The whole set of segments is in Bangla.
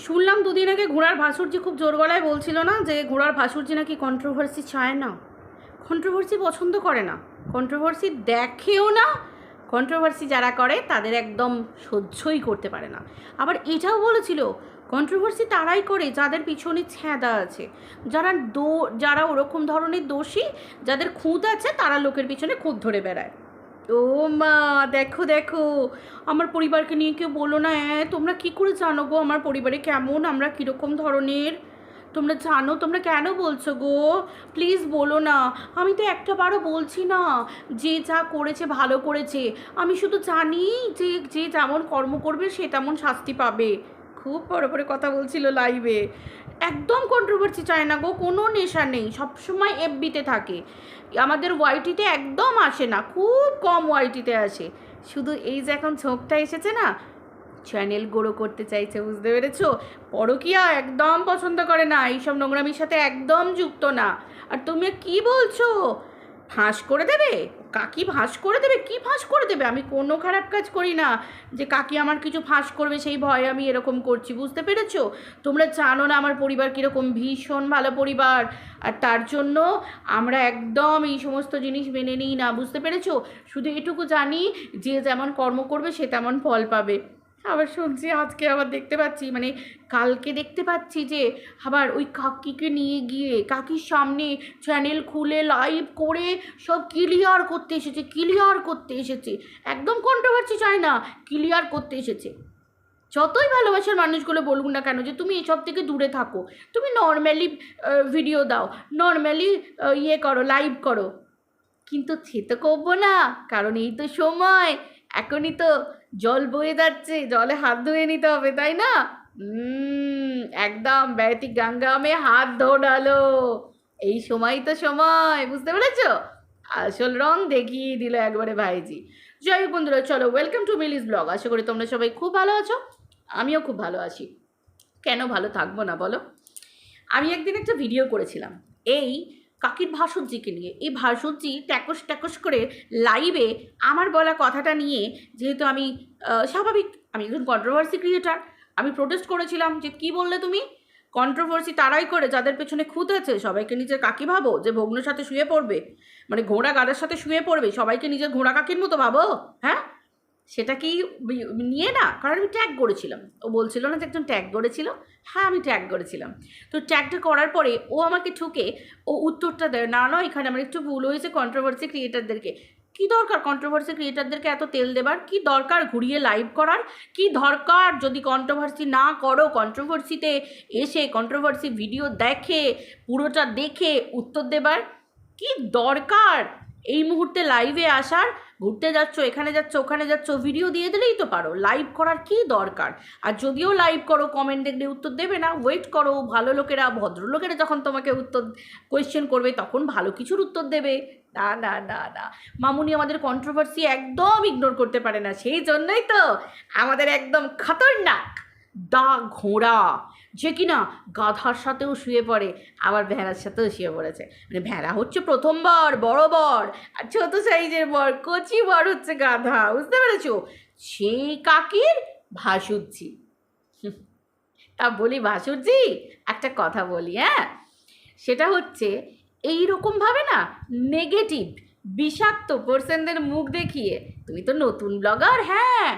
শুনলাম দুদিন আগে ঘোড়ার ভাসুরজি খুব জোর গলায় বলছিল না যে ঘোড়ার ভাসুরজি নাকি কন্ট্রোভার্সি চায় না, কন্ট্রোভার্সি পছন্দ করে না, কন্ট্রোভার্সি দেখেও না। কন্ট্রোভার্সি যারা করে তাদের একদম সহ্যই করতে পারে না। আবার এটাও বলেছিল কন্ট্রোভার্সি তারাই করে যাদের পিছনে ছ্যাঁদা আছে, যারা ওরকম ধরনের দোষী, যাদের খুঁত আছে, তারা লোকের পিছনে খুঁত ধরে বেড়ায়। ও মা, দেখো দেখো, আমার পরিবারকে নিয়ে কেউ বলো না। তোমরা কি করে জানো গো আমার পরিবারে কেমন, আমরা কীরকম ধরনের? তোমরা জানো? তোমরা কেন বলছো গো? প্লিজ বলো না। আমি তো একটা বারও বলছি না যে যা করেছে ভালো করেছে। আমি শুধু জানি যে যে যেমন কর্ম করবে সে তেমন শাস্তি পাবে। খুব বড় করে কথা বলছিল লাইভে। একদম কন্ট্রোভার্সি চায় না গো, কোনো নেশা নেই, সবসময় এফবিতে থাকে। আমাদের ওয়াইটিতে একদম আসে না, খুব কম ওয়াইটিতে আসে। শুধু এই যে এখন ঝোঁকটা এসেছে না, চ্যানেল গ্রো করতে চাইছে, বুঝতে পেরেছো? পরকীয়া একদম পছন্দ করে না, এইসব নোংরামির সাথে একদম যুক্ত না। আর তুমি কি বলছো ফাঁস করে দেবে? কাকি ফাঁস করে দেবে? কি ফাঁস করে দেবে? আমি কোনো খারাপ কাজ করি না যে কাকি আমার কিছু ফাঁস করবে সেই ভয়ে আমি এরকম করছি, বুঝতে পেরেছো? তোমরা জানো না আমার পরিবার কীরকম, ভীষণ ভালো পরিবার। আর তার জন্য আমরা একদম এই সমস্ত জিনিস মেনে নিই না, বুঝতে পেরেছো? শুধু এটুকু জানি যে যেমন কর্ম করবে সে তেমন ফল পাবে। আবার শুনছি আজকে, আবার দেখতে পাচ্ছি, মানে কালকে দেখতে পাচ্ছি যে আবার ওই কাকিকে নিয়ে গিয়ে কাকির সামনে চ্যানেল খুলে লাইভ করে সব ক্লিয়ার করতে এসেছে। একদম কন্ট্রোভার্সি চায় না, ক্লিয়ার করতে এসেছে। যতই ভালোবাসার মানুষগুলো বলুন না কেন যে তুমি এসব থেকে দূরে থাকো, তুমি নর্মালি ভিডিও দাও, নর্মালি করো, লাইভ করো, কিন্তু সে তো করবো না, কারণ এই তো সময়, এখনই তো জল বয়ে যাচ্ছে, জলে হাত ধুয়ে নিতে হবে, তাই না? একদম বেতি গঙ্গামে হাত ধোড়ালো, এই সময় তো সময়, বুঝতে পেরেছ? আসল রং দেখিয়ে দিল একবারে ভাইজি। যাই হোক বন্ধুরা, চলো ওয়েলকাম টু মিলিস ব্লগ। আশা করি তোমরা সবাই খুব ভালো আছো, আমিও খুব ভালো আছি। কেন ভালো থাকবো না বলো? আমি একদিন একটা ভিডিও করেছিলাম এই কাকির ভাসুরজিকে নিয়ে। এই ভাসুরজি ট্যাকস ট্যাকস করে লাইভে আমার বলা কথাটা নিয়ে, যেহেতু আমি স্বাভাবিক, আমি একজন কন্ট্রোভার্সি ক্রিয়েটার, আমি প্রোটেস্ট করেছিলাম যে কি বললে তুমি? কন্ট্রোভার্সি তারাই করে যাদের পেছনে খুঁত আছে। সবাইকে নিজের কাকি ভাবো যে ভগ্নের সাথে শুয়ে পড়বে, মানে ঘোড়া গাদার সাথে শুয়ে পড়বে, সবাইকে নিজের ঘোড়া কাকির মতো ভাবো? হ্যাঁ, সেটা কি নিয়ে না? কারণ আমি ট্যাগ করেছিলাম, ও বলছিল না যে একজন ট্যাগ করেছিল। হ্যাঁ, আমি ট্যাগ করেছিলাম। তো ট্যাগটা করার পরে ও আমাকে ঠুকে ও উত্তরটা দেয়, না না, এখানে আমার একটু ভুল হয়েছে, কন্ট্রোভার্সি ক্রিয়েটারদেরকে। কী দরকার কন্ট্রোভার্সি ক্রিয়েটারদেরকে এত তেল দেবার? কী দরকার ঘুরিয়ে লাইভ করার? কী দরকার যদি কন্ট্রোভার্সি না করো, কন্ট্রোভার্সিতে এসে কন্ট্রোভার্সি ভিডিও দেখে পুরোটা দেখে উত্তর দেবার? কি দরকার এই মুহূর্তে লাইভে আসার? ঘুরতে যাচ্ছ, এখানে যাচ্ছ, ওখানে যাচ্ছ, ভিডিও দিয়ে দিলেই তো পারো, লাইভ করার কি দরকার? আর যদিও লাইভ করো, কমেন্ট দেখলে উত্তর দেবে না, ওয়েট করো, ভালো লোকেরা, ভদ্রলোকেরা যখন তোমাকে উত্তর কোয়েশ্চেন করবে তখন ভালো কিছুর উত্তর দেবে। না না না না, মামুনি আমাদের কন্ট্রোভার্সি একদম ইগনোর করতে পারে না, সেই জন্যই তো আমাদের একদম খতরনাক দা ঘোড়া, যে কিনা গাধার সাথেও শুয়ে পড়ে, আবার ভেড়ার সাথেও শুয়ে পড়েছে। মানে ভেড়া হচ্ছে প্রথমবার বড় বর, আর ছোট সাইজের বর, কচি বর হচ্ছে গাধা, বুঝতে পেরেছো? সেই কাকির ভাসুরজি। তা বলি ভাসুরজি, একটা কথা বলি, হ্যাঁ, সেটা হচ্ছে এই রকমভাবে না নেগেটিভ বিষাক্ত পার্সনদের মুখ দেখিয়ে, তুমি তো নতুন ব্লগার, হ্যাঁ,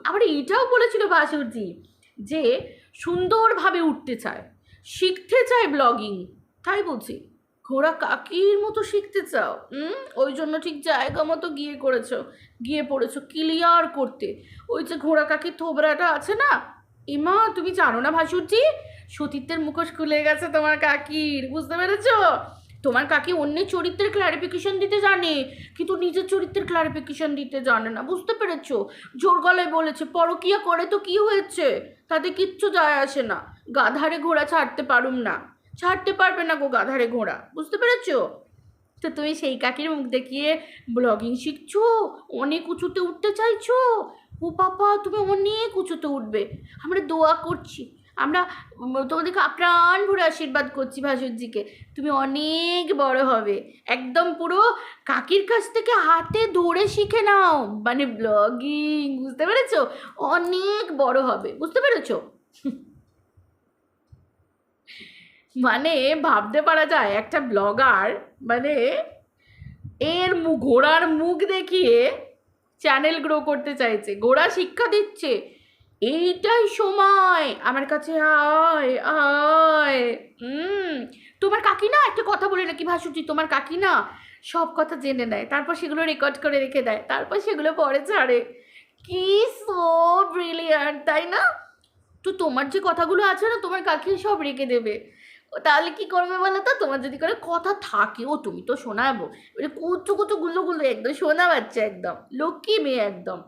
আবার এইটাও বলেছিল ভাসুরজি যে সুন্দরভাবে উঠতে চায়, শিখতে চায় ব্লগিং, তাই বলছি ঘোড়া কাকির মতো শিখতে চাও, ওই জন্য ঠিক জায়গা মতো গিয়ে পড়েছো ক্লিয়ার করতে। ওই যে ঘোড়া কাকির থোবরাটা আছে না, এমা তুমি জানো না ভাসুরজি, সতীত্বের মুখোশ খুলে গেছে তোমার কাকির, বুঝতে পেরেছো? তোমার কাকি অন্যের চরিত্রের ক্লারিফিকেশন দিতে জানে, কিন্তু নিজের চরিত্রের ক্লারিফিকেশন দিতে জানে না, বুঝতে পেরেছো? জোর গলায় বলেছে পরকীয়া করে তো কি হয়েছে, তাতে কিচ্ছু যায় আসে না, গাধারে ঘোড়া ছাড়তে পারুম না। ছাড়তে পারবে না গো গাধারে ঘোড়া, বুঝতে পেরেছো? তো তুমি সেই কাকির মুখ দেখিয়ে ব্লগিং শিখছো, অনেক উঁচুতে উঠতে চাইছো। ও বাবা, তুমি অনেক উঁচুতে উঠবে, আমরা দোয়া করছি, আমরা তোমাদেরকে প্রাণ ভরে আশীর্বাদ করছি ভাসুরজিকে, তুমি অনেক বড় হবে, একদম পুরো কাকির কাছ থেকে হাতে ধরে শিখে নাও, মানে ব্লগিং, বুঝতে পেরেছো? অনেক বড় হবে, বুঝতে পেরেছো? মানে ভাবতে পারা যায় একটা ব্লগার মানে এর ঘোড়ার মুখ দেখিয়ে চ্যানেল গ্রো করতে চাইছে, ঘোড়া শিক্ষা দিচ্ছে এইটাই সময় আমার কাছে আয় আয়। তোমার কাকি না একটা কথা বলে নাকি ভাসুরজি, তোমার কাকি না সব কথা জেনে নেয়, তারপর সেগুলো রেকর্ড করে রেখে দেয়, তারপর সেগুলো পরে ছাড়ে। কি সো ব্রিলিয়ান্ট, তাই না? তো তোমার যে কথাগুলো আছে না, তোমার কাকি সব রেখে দেবে। তাহলে কি করবে বলো তো? তোমার যদি করে কথা থাকে, ও তুমি তো শোনাবো, মানে কুচু কুচু গুলো গুলো একদম শোনা বাচ্চা, একদম লক্ষ্মী মেয়ে একদম।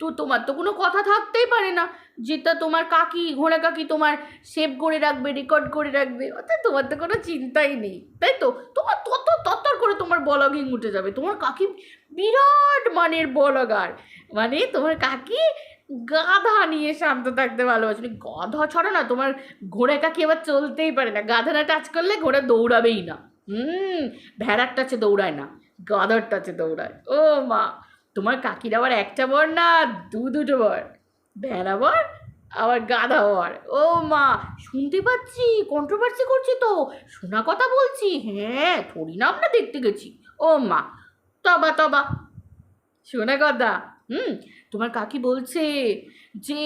তো তোমার তো কোনো কথা থাকতেই পারে না, যেটা তোমার কাকি, ঘোড়া কাকি তোমার সেভ করে রাখবে, রেকর্ড করে রাখবে, অর্থাৎ তোমার তো কোনো চিন্তাই নেই, তাই তো? তোমার তত তত্তর করে তোমার ব্লগিং উঠে যাবে। তোমার কাকি বিরাট মানের ব্লগার, মানে তোমার কাকি গাধা নিয়ে শান্ত থাকতে ভালোবাসে। গাধা ছাড়া না তোমার ঘোড়া কাকি এবার চলতেই পারে না, গাধা না টাচ করলে ঘোড়া দৌড়াবেই না। ভেড়ার টাচে দৌড়ায় না, গাধার টাচে দৌড়ায়। ও মা, তোমার কাকির আবার একটা বর না দুটো বর, ভেড়া বর আবার গাধা বর। ও মা, শুনতে পাচ্ছি কন্ট্রোভার্সি করছি তো, শোনা কথা বলছি, হ্যাঁ থোড়ি না আমরা দেখতে গেছি। ও মা, তবা তবা, শোনা কথা। তোমার কাকি বলছে যে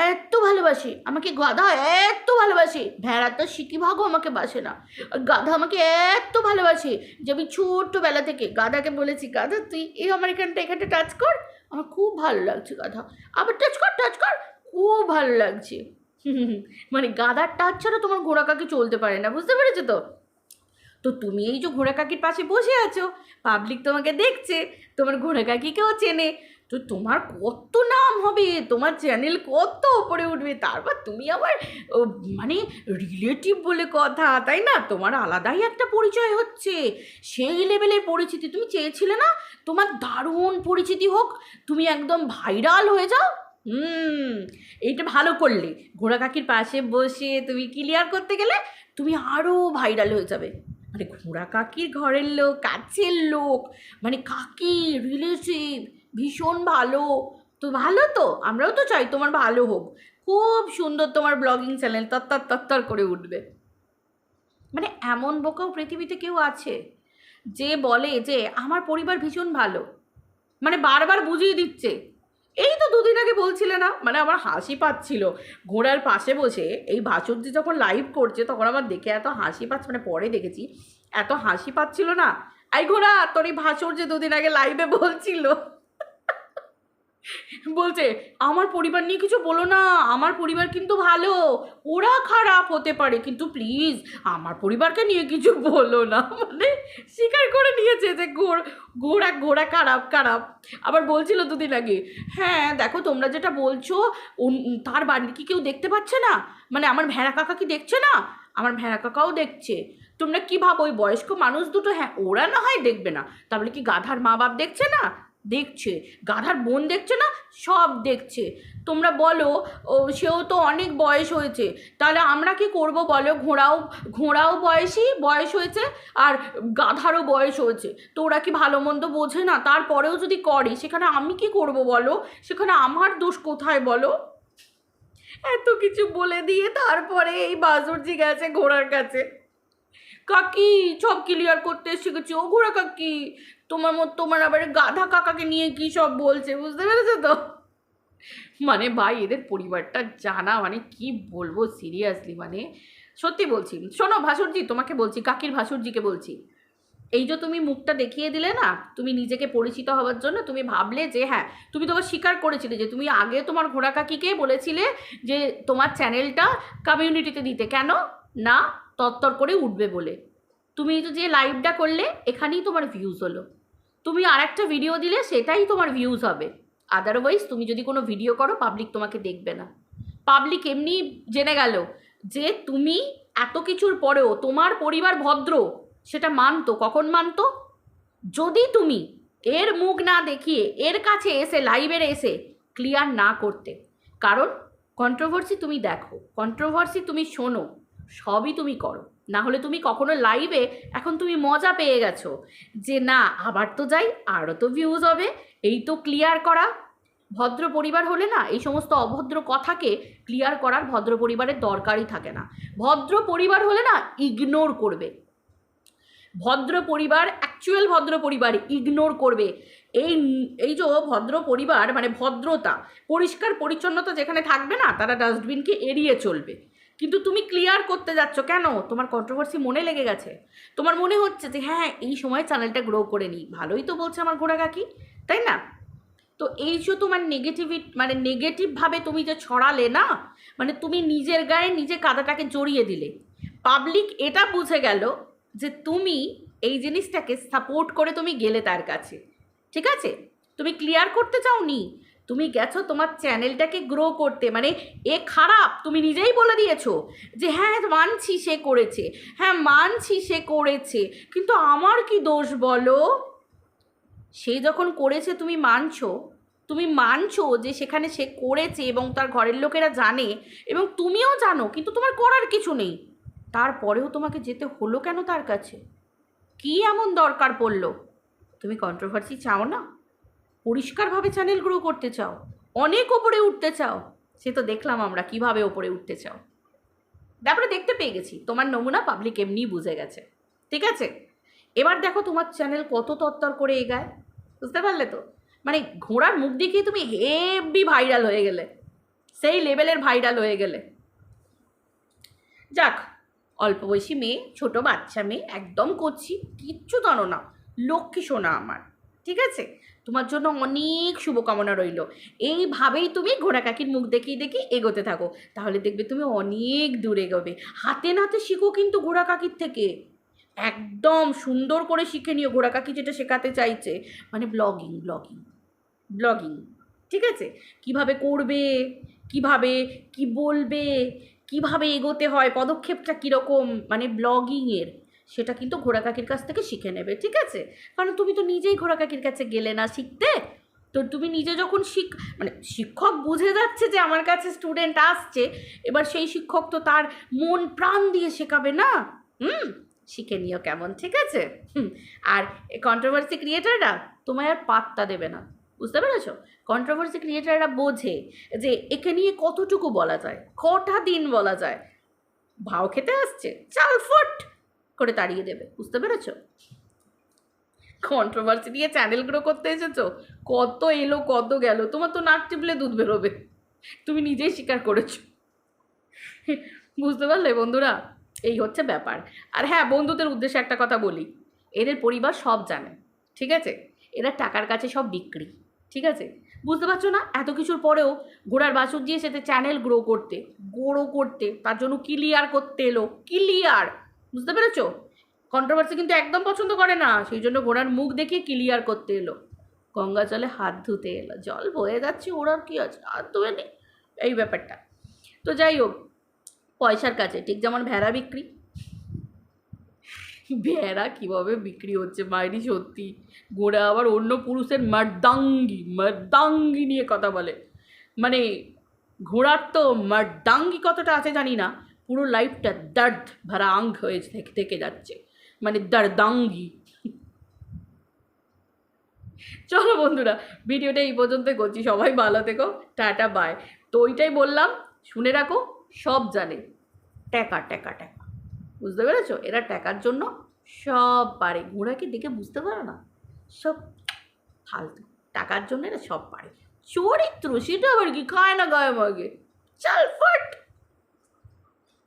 এত ভালোবাসে আমাকে গাধা, এত ভালোবাসে, ভেড়া তো সিকিভাগও আমাকে বাসে না, আর গাধা আমাকে এত ভালোবাসে যে আমি ছোট্টবেলা থেকে গাধাকে বলেছি, গাধা তুই এই আমার এখানটা টাচ কর, আমার খুব ভালো লাগছে গাধা, আবার টাচ কর, খুব ভালো লাগছে। মানে গাধার টাচ ছাড়া তোমার ঘোড়া কাকি চলতে পারে না, বুঝতে পেরেছো তো? তো তুমি এই যে ঘোড়া কাকির পাশে বসে আছো, পাবলিক তোমাকে দেখছে, তোমার ঘোড়া কাকিকেও চেনে, তো তোমার কত নাম হবে, তোমার চ্যানেল কত ওপরে উঠবে, তারপর তুমি আবার মানে রিলেটিভ বলে কথা, তাই না? তোমার আলাদাই একটা পরিচয় হচ্ছে, সেই লেভেলের পরিচিতি তুমি চেয়েছিলে না? তোমার দারুণ পরিচিতি হোক, তুমি একদম ভাইরাল হয়ে যাও। এইটা ভালো করলে, ঘোড়া কাকির পাশে বসে তুমি ক্লিয়ার করতে গেলে তুমি আরও ভাইরাল হয়ে যাবে। মানে ঘোড়া কাকির ঘরের লোক, কাছের লোক, মানে কাকি রিলেটিভ, ভীষণ ভালো। তো ভালো তো, আমরাও তো চাই তোমার ভালো হোক, খুব সুন্দর তোমার ব্লগিং চ্যানেল তত্তর করে উঠবে। মানে এমন বোকাও পৃথিবীতে কেউ আছে যে বলে যে আমার পরিবার ভীষণ ভালো, মানে বারবার বুঝিয়ে দিচ্ছে। এই তো দুদিন আগে বলছিলে না, মানে আমার হাসি পাচ্ছিল ঘোড়ার পাশে বসে, এই ভাসুরজি যখন লাইভ করছে তখন আমার দেখে এত হাসি পাচ্ছে, মানে পরে দেখেছি এত হাসি পাচ্ছিল না। এই ঘোড়া, তোর এই ভাসুর যে দুদিন আগে লাইভে বলছিল, বলছে আমার পরিবার নিয়ে কিছু বলো না, আমার পরিবার কিন্তু ভালো, ওরা খারাপ হতে পারে কিন্তু প্লিজ আমার পরিবারকে নিয়ে কিছু বলো না। মানে স্বীকার করে নিয়েছে যে ঘোড়া খারাপ। আবার বলছিল দুদিন আগে, হ্যাঁ দেখো তোমরা যেটা বলছো তার বাড়ির কি কেউ দেখতে পাচ্ছে না, মানে আমার ভেড়া কাকা কি দেখছে না? আমার ভেড়া কাকাও দেখছে। তোমরা কি ভাবো ওই বয়স্ক মানুষ দুটো, হ্যাঁ ওরা না হয় দেখবে না, তাহলে কি গাধার মা বাপ দেখছে না? দেখছে। গাধার বোন দেখছে না? সব দেখছে। তোমরা বলো ও সেও তো অনেক বয়স হয়েছে, তাহলে আমরা কি করব বলো? ঘোড়াও বয়স হয়েছে আর গাধারও বয়স হয়েছে, তো ওরা কি ভালো মন্দ বোঝে না? তারপরেও যদি করে সেখানে আমি কি করব বলো? সেখানে আমার দোষ কোথায় বলো? এত কিছু বলে দিয়ে তারপরে এই বাজুরজি গেছে ঘোড়ার কাছে, কাকি সব ক্লিয়ার করতে শিখেছি। ও ঘোড়া কাকি, তোমার আবার গাধা কাকাকে নিয়ে কি সব বলছে, বুঝতে পেরেছো তো? মানে ভাই এদের পরিবারটা জানা, মানে কি বলবো সিরিয়াসলি, মানে সত্যি বলছি। শোনো ভাসুরজি, তোমাকে বলছি, কাকির ভাসুরজিকে বলছি, এই যে তুমি মুখটা দেখিয়ে দিলে না, তুমি নিজেকে পরিচিত হওয়ার জন্য তুমি ভাবলে যে হ্যাঁ, তুমি তোমার স্বীকার করেছিলে যে তুমি আগে তোমার ঘোড়া কাকিকে বলেছিলে যে তোমার চ্যানেলটা কমিউনিটিতে দিতে, কেন না? তত্তর করে উঠবে বলে। তুমি তো যে লাইভটা করলে এখানেই তোমার ভিউজ হলো, তুমি আর একটা ভিডিও দিলে সেটাই তোমার ভিউজ হবে, আদারওয়াইজ তুমি যদি কোনো ভিডিও করো পাবলিক তোমাকে দেখবে না। পাবলিক এমনি জেনে গেল যে তুমি এত কিছুর পরেও তোমার পরিবার ভদ্র, সেটা মানতো। কখন মানতো? যদি তুমি এর মুখ না দেখিয়ে এর কাছে এসে লাইভের এসে ক্লিয়ার না করতে। কারণ কন্ট্রোভার্সি তুমি দেখো, কন্ট্রোভার্সি তুমি শোনো, সবই তুমি করো, না হলে তুমি কখনো লাইভে এখন তুমি মজা পেয়ে গেছো যে না আবার তো যাই, আরও তো ভিউজ হবে, এই তো ক্লিয়ার করা। ভদ্র পরিবার হলে না এই সমস্ত অভদ্র কথাকে ক্লিয়ার করার ভদ্র পরিবারের দরকারই থাকে না। ভদ্র পরিবার হলে না ইগনোর করবে, ভদ্র পরিবার, অ্যাকচুয়াল ভদ্র পরিবার ইগনোর করবে। এই এই যে ভদ্র পরিবার মানে ভদ্রতা, পরিষ্কার পরিচ্ছন্নতা যেখানে থাকবে না তারা ডাস্টবিনকে এড়িয়ে চলবে। কিন্তু তুমি ক্লিয়ার করতে যাচ্ছ কেন? তোমার কন্ট্রোভার্সি মনে লেগে গেছে, তোমার মনে হচ্ছে যে হ্যাঁ এই সময় চ্যানেলটা গ্রো করে নিই, ভালোই তো বলছে আমার ঘোড়া কাকি, তাই না? তো এই যে তোমার মানে নেগেটিভভাবে তুমি যে ছড়ালে না, মানে তুমি নিজের গায়ে নিজে কাদাটাকে জড়িয়ে দিলে। পাবলিক এটা বুঝে গেল যে তুমি এই জিনিসটাকে সাপোর্ট করে তুমি গেলে তার কাছে, ঠিক আছে? তুমি ক্লিয়ার করতে চাওনি, তুমি গেছো তোমার চ্যানেলটাকে গ্রো করতে। মানে এ খারাপ তুমি নিজেই বলে দিয়েছো যে হ্যাঁ মানছি সে করেছে, হ্যাঁ মানছি সে করেছে, কিন্তু আমার কি দোষ বলো? সে যখন করেছে তুমি মানছো যে সেখানে সে করেছে এবং তার ঘরের লোকেরা জানে এবং তুমিও জানো, কিন্তু তোমার করার কিছু নেই। তারপরেও তোমাকে যেতে হলো কেন তার কাছে? কি এমন দরকার পড়লো? তুমি কন্ট্রোভার্সি চাও না, পরিষ্কারভাবে চ্যানেল গ্রো করতে চাও, অনেক ওপরে উঠতে চাও। সে তো দেখলাম আমরা কিভাবে ওপরে উঠতে চাও, তারপরে দেখতে পেয়ে গেছি তোমার নমুনা পাবলিক এমনি বুঝে গেছে, ঠিক আছে? এবার দেখো তোমার চ্যানেল কত তত্তর করে এগায়, বুঝতে পারলে তো? মানে ঘোড়ার মুখ দেখিয়ে তুমি হেভি ভাইরাল হয়ে গেলে, সেই লেভেলের ভাইরাল হয়ে গেলে। যাক, অল্প বয়সী মেয়ে, ছোট বাচ্চা মেয়ে, একদম করছি, কিচ্ছু জানো না, লক্ষ্মী সোনা আমার, ঠিক আছে? তোমার জন্য অনেক শুভকামনা রইল। এইভাবেই তুমি ঘোড়া কাকির মুখ দেখিয়ে দেখিয়ে এগোতে থাকো, তাহলে দেখবে তুমি অনেক দূর এগোবে। হাতে নাতে শিখো কিন্তু ঘোড়া কাকির থেকে, একদম সুন্দর করে শিখে নিও ঘোড়া কাকি যেটা শেখাতে চাইছে, মানে ব্লগিং ব্লগিং ব্লগিং, ঠিক আছে? কিভাবে করবে, কিভাবে কি বলবে, কিভাবে এগোতে হয়, পদক্ষেপটা কীরকম, মানে ব্লগিংয়ের, সেটা কিন্তু ঘোড়া কাকির কাছ থেকে শিখে নেবে, ঠিক আছে? কারণ তুমি তো নিজেই ঘোড়া কাকির কাছে গেলে না শিখতে, তো তুমি নিজে যখন মানে শিক্ষক বুঝে যাচ্ছে যে আমার কাছে স্টুডেন্ট আসছে, এবার সেই শিক্ষক তো তার মন প্রাণ দিয়ে শেখাবে না। শিখে নিও কেমন, ঠিক আছে? আর কন্ট্রোভার্সি ক্রিয়েটাররা তোমায় আর পাত্তা দেবে না, বুঝতে পেরেছ? কন্ট্রোভার্সি ক্রিয়েটাররা বোঝে যে একে নিয়ে কতটুকু বলা যায়, কটা দিন বলা যায়। ভাও খেতে আসছে, চাল ফট করে তাড়িয়ে দেবে, বুঝতে পেরেছ? কন্ট্রোভার্সি নিয়ে চ্যানেল গ্রো করতে এসেছো, কত এলো কত গেল, তোমার তো নাক টিপলে দুধ বেরোবে, তুমি নিজেই স্বীকার করেছো, বুঝতে পারলে বন্ধুরা? এই হচ্ছে ব্যাপার। আর হ্যাঁ, বন্ধুদের উদ্দেশ্যে একটা কথা বলি, এদের পরিবার সব জানে, ঠিক আছে? এরা টাকার কাছে সব বিক্রি, ঠিক আছে? বুঝতে পারছো না? এত কিছুর পরেও ঘোড়ার বাছুর দিয়ে সেটা চ্যানেল গ্রো করতে তার জন্য ক্লিয়ার করতে এলো, ক্লিয়ার, বুঝতে পেরেছো? কন্ট্রোভার্সি কিন্তু একদম পছন্দ করে না, সেই জন্য ঘোড়ার মুখ দেখিয়ে ক্লিয়ার করতে এলো, গঙ্গা জলে হাত ধুতে এলো, জল বয়ে যাচ্ছে, ওরা কি আছে হাত ধুয়ে নে, এই ব্যাপারটা। তো যাই হোক, পয়সার কাছে ঠিক যেমন ভেড়া বিক্রি, ভেড়া কীভাবে বিক্রি হচ্ছে মাইরি সত্যি। ঘোড়া আবার অন্য পুরুষের মার্দাঙ্গি নিয়ে কথা বলে, মানে ঘোড়ার তো মার্দাঙ্গি কতটা আছে জানি না, পুরো লাইফটা দর্দ ভরা আঙ্গ হয়ে থেকে যাচ্ছে, মানে দর্দাঙ্গি। চলো বন্ধুরা, ভিডিওটা এই পর্যন্ত করছি, সবাই ভালো থেকো, টাটা বাই। তো ওইটাই বললাম, শুনে রাখো, সব জানে, ট্যাকা ট্যাকা ট্যাকা, বুঝতে পেরেছো? এরা টাকার জন্য সব পারে, ঘোড়াকে দেখে বুঝতে পারো না, সব ফালতু, টাকার জন্য এরা সব পারে। চরিত্র সেটা আবার কি, খায় না গায়ে মাগে, চাল ফাট,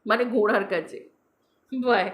মানে ঘোড়ার কাছে। বাই।